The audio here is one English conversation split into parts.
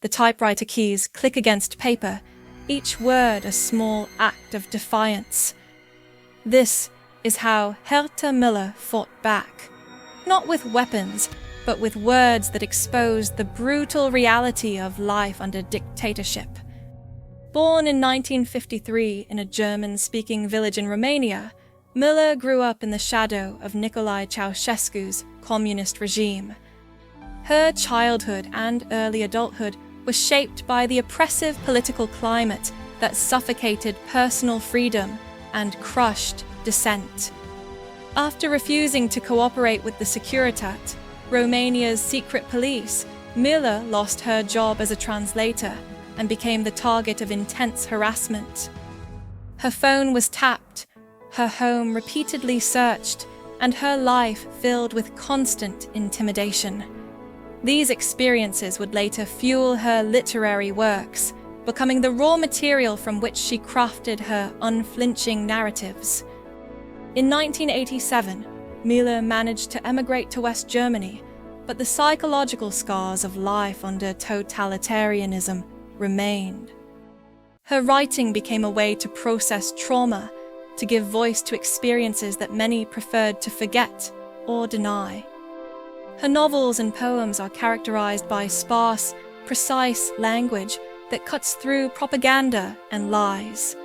The typewriter keys click against paper, each word a small act of defiance. This is how Herta Müller fought back, not with weapons, but with words that exposed the brutal reality of life under dictatorship. Born in 1953 in a German-speaking village in Romania, Muller grew up in the shadow of Nicolae Ceausescu's communist regime. Her childhood and early adulthood was shaped by the oppressive political climate that suffocated personal freedom and crushed dissent. After refusing to cooperate with the Securitate, Romania's secret police, Muller lost her job as a translator and became the target of intense harassment. Her phone was tapped, her home repeatedly searched, and her life filled with constant intimidation. These experiences would later fuel her literary works, becoming the raw material from which she crafted her unflinching narratives. In 1987, Muller managed to emigrate to West Germany, but the psychological scars of life under totalitarianism remained. Her writing became a way to process trauma, to give voice to experiences that many preferred to forget or deny. Her novels and poems are characterized by sparse, precise language that cuts through propaganda and lies.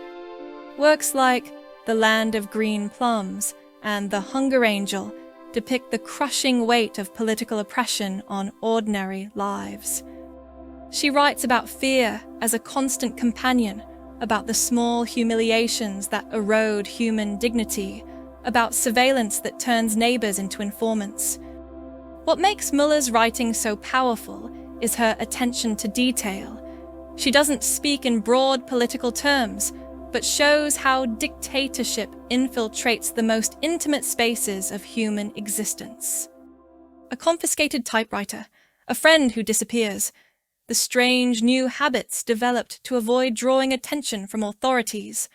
Works like The Land of Green Plums and The Hunger Angel depict the crushing weight of political oppression on ordinary lives. She writes about fear as a constant companion, about the small humiliations that erode human dignity, about surveillance that turns neighbors into informants. What makes Muller's writing so powerful is her attention to detail. She doesn't speak in broad political terms, but shows how dictatorship infiltrates the most intimate spaces of human existence. A confiscated typewriter, a friend who disappears, the strange new habits developed to avoid drawing attention from authorities.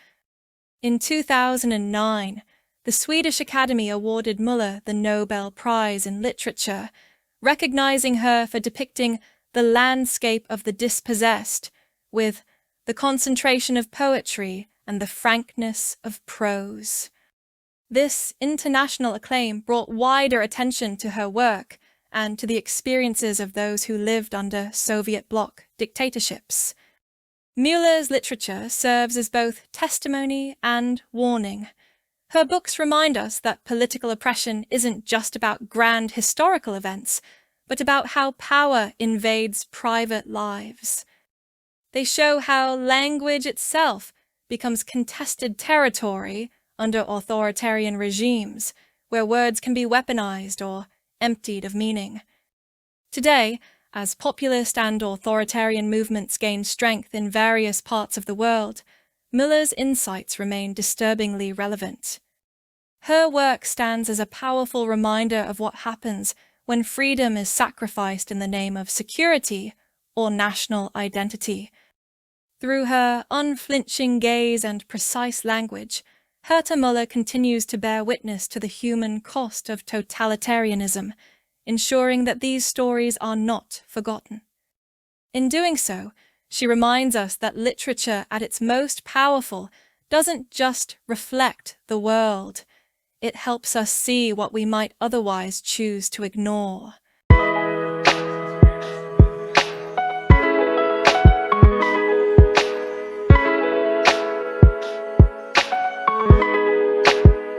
In 2009, the Swedish Academy awarded Muller the Nobel Prize in Literature, recognizing her for depicting the landscape of the dispossessed with the concentration of poetry and the frankness of prose. This international acclaim brought wider attention to her work and to the experiences of those who lived under Soviet bloc dictatorships. Muller's literature serves as both testimony and warning. Her books remind us that political oppression isn't just about grand historical events, but about how power invades private lives. They show how language itself becomes contested territory under authoritarian regimes, where words can be weaponized or emptied of meaning. Today, as populist and authoritarian movements gain strength in various parts of the world, Muller's insights remain disturbingly relevant. Her work stands as a powerful reminder of what happens when freedom is sacrificed in the name of security or national identity. Through her unflinching gaze and precise language, Herta Müller continues to bear witness to the human cost of totalitarianism, ensuring that these stories are not forgotten. In doing so, she reminds us that literature at its most powerful doesn't just reflect the world. It helps us see what we might otherwise choose to ignore.